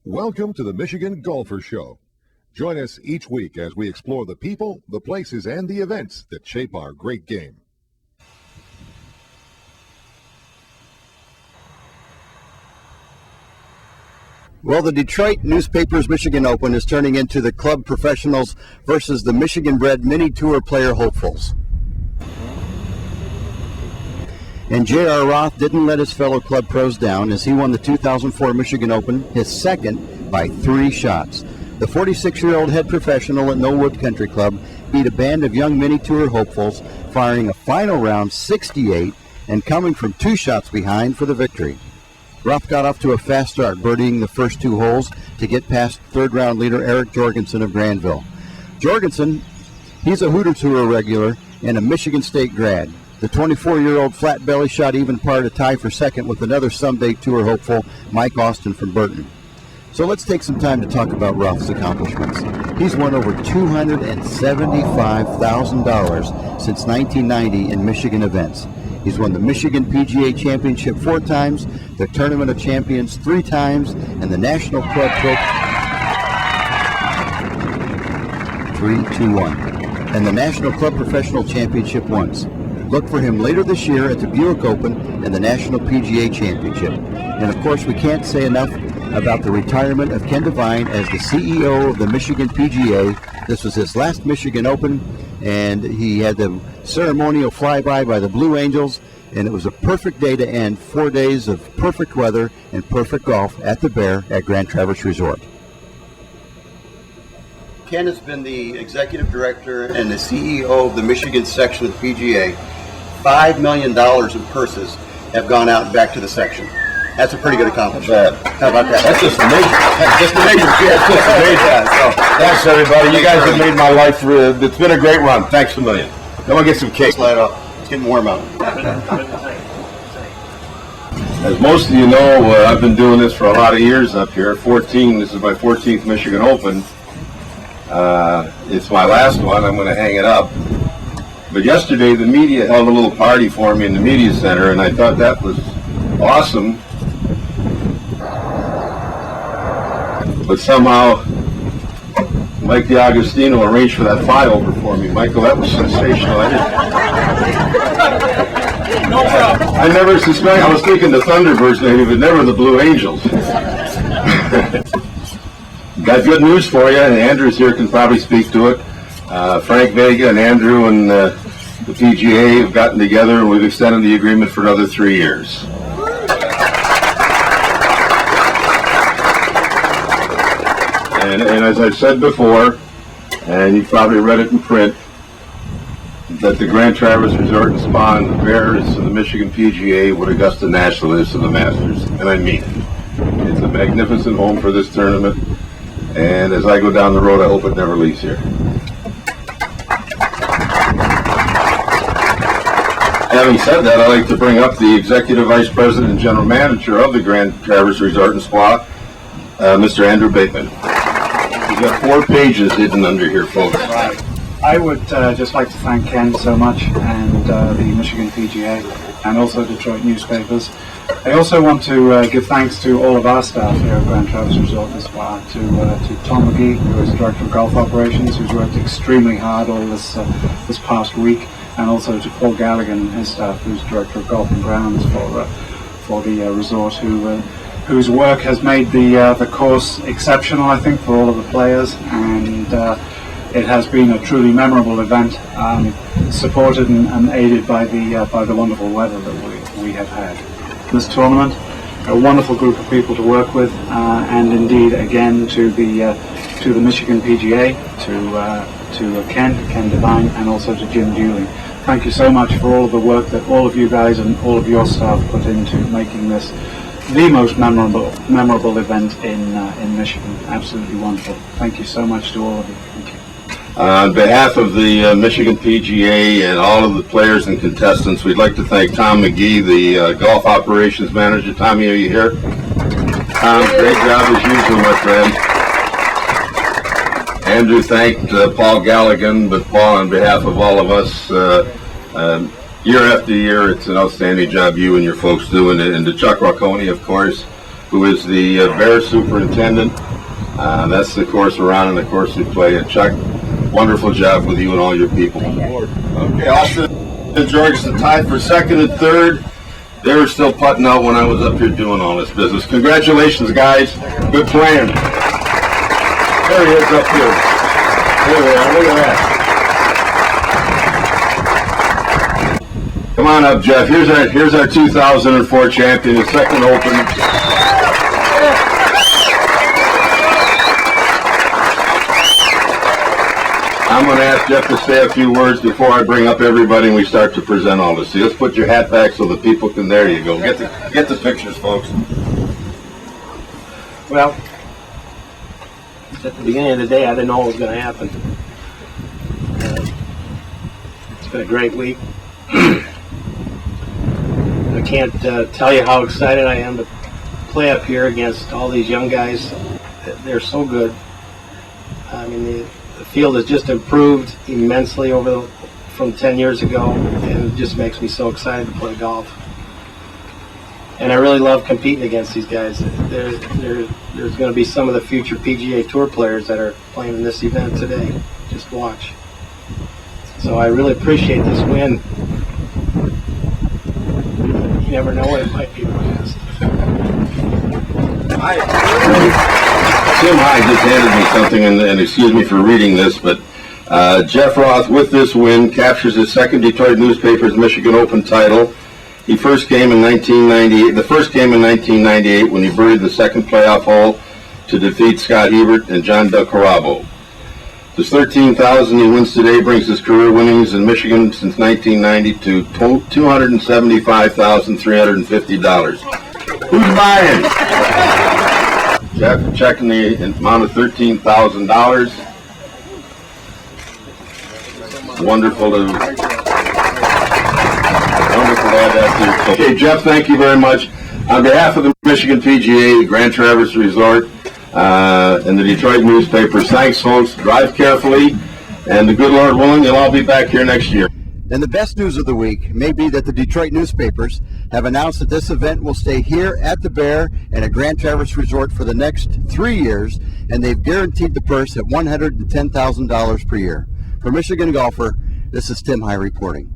Welcome to the Michigan Golfer Show. Join us each week as we explore the people, the places, and the events that shape our great game. Well, the Detroit newspaper's Michigan Open is turning into the club professionals versus the Michigan-bred mini tour player hopefuls. And J.R. Roth didn't let his fellow club pros down as he won the 2004 Michigan Open, his second, by 3 shots. The 46-year-old head professional at Knollwood Country Club beat a band of young mini tour hopefuls, firing a final round 68 and coming from 2 shots behind for the victory. Roth got off to a fast start, birdieing the first 2 holes to get past third-round leader Eric Jorgensen of Granville. Jorgensen, he's a Hooter Tour regular and a Michigan State grad. The 24-year-old flat belly shot even par to tie for second with another someday tour hopeful, Mike Austin from Burton. So let's take some time to talk about Roth's accomplishments. He's won over $275,000 since 1990 in Michigan events. He's won the Michigan PGA Championship 4 times, the Tournament of Champions 3 times, and the National Club Pro 3-2-1, and the National Club Professional Championship once. Look for him later this year at the Buick Open and the National PGA Championship. And of course, we can't say enough about the retirement of Ken Devine as the CEO of the Michigan PGA. This was his last Michigan Open, and he had the ceremonial flyby by the Blue Angels, and it was a perfect day to end 4 days of perfect weather and perfect golf at the Bear at Grand Traverse Resort. Ken has been the executive director and the CEO of the Michigan section of the PGA. $5 million in purses have gone out and back to the section. That's a pretty good accomplishment. How about that? That's just amazing. That's just amazing. Yeah, it's just amazing. So, thanks, everybody. You guys have made my life, it's been a great run. Thanks a million. Come on, get some cake. Slide off. It's getting warm out. As most of you know, I've been doing this for a lot of years up here. 14. This is my 14th Michigan Open. It's my last one. I'm going to hang it up. But yesterday, the media held a little party for me in the media center, and I thought that was awesome. But somehow, Mike DiAgostino arranged for that flyover for me. Michael, that was sensational. I never suspected. I was thinking the Thunderbirds maybe, but never the Blue Angels. Got good news for you, and Andrew's here, can probably speak to it. Frank Vega and Andrew and the PGA have gotten together, and we've extended the agreement for another 3 years. And as I've said before, and you've probably read it in print, that the Grand Traverse Resort and Spa and the Bear is to the Michigan PGA what Augusta National is to the Masters, and I mean it. It's a magnificent home for this tournament, and as I go down the road, I hope it never leaves here. Having said that, I'd like to bring up the Executive Vice President and General Manager of the Grand Traverse Resort and Spa, Mr. Andrew Bateman. We've got 4 pages hidden under here, folks. Right. I would just like to thank Ken so much, and the Michigan PGA, and also Detroit newspapers. I also want to give thanks to all of our staff here at Grand Traverse Resort and Spa, to Tom McGee, who is Director of Golf Operations, who's worked extremely hard all this past week, and also to Paul Gallagher and his staff, who's Director of Golf and Grounds for the resort, whose work has made the course exceptional, I think, for all of the players, and it has been a truly memorable event, supported and aided by the wonderful weather that we have had. This tournament, a wonderful group of people to work with, and indeed again to the Michigan PGA, to Ken Devine, and also to Jim Dewey. Thank you so much for all of the work that all of you guys and all of your staff put into making this the most memorable event in Michigan. Absolutely wonderful. Thank you so much to all of you. Thank you. On behalf of the Michigan PGA and all of the players and contestants, we'd like to thank Tom McGee, the Golf Operations Manager. Tommy, are you here? Tom, great job as usual, my friend. Andrew thanked Paul Gallagher, but Paul, on behalf of all of us, year after year, it's an outstanding job you and your folks doing it. And to Chuck Rocconi, of course, who is the Bears superintendent. That's the course we're on, and the course we play. And Chuck, wonderful job with you and all your people on the board. Okay, Austin and Georgeson tied for second and third. They were still putting out when I was up here doing all this business. Congratulations, guys. Good playing. There he is up here. There we are. Look at that. Come on up, Jeff. Here's our 2004 champion, the second open. I'm going to ask Jeff to say a few words before I bring up everybody and we start to present all this. See, let's put your hat back so the people can. There you go. Get the pictures, folks. Well, at the beginning of the day, I didn't know what was going to happen. It's been a great week. I can't tell you how excited I am to play up here against all these young guys. They're so good. I mean, the field has just improved immensely from 10 years ago, and it just makes me so excited to play golf. And I really love competing against these guys. There's going to be some of the future PGA Tour players that are playing in this event today. Just watch. So I really appreciate this win. You never know what it might be last. Tim Hygh just handed me something, and excuse me for reading this, but Jeff Roth, with this win, captures his second Detroit newspaper's Michigan Open title. He first came in 1998. The first came in 1998 when he birdied the second playoff hole to defeat Scott Hebert and John Del Corrabo. His 13,000 he wins today brings his career winnings in Michigan since 1990 to $275,350. Who's buying? Jeff checking the amount of $13,000. Wonderful to add that to your. Okay, Jeff, thank you very much. On behalf of the Michigan PGA, Grand Traverse Resort, and the Detroit newspapers, thanks, folks. Drive carefully, and the good Lord willing, you'll all be back here next year. And the best news of the week may be that the Detroit newspapers have announced that this event will stay here at the Bear and at Grand Traverse Resort for the next 3 years, and they've guaranteed the purse at $110,000 per year. For Michigan Golfer, this is Tim Hygh reporting.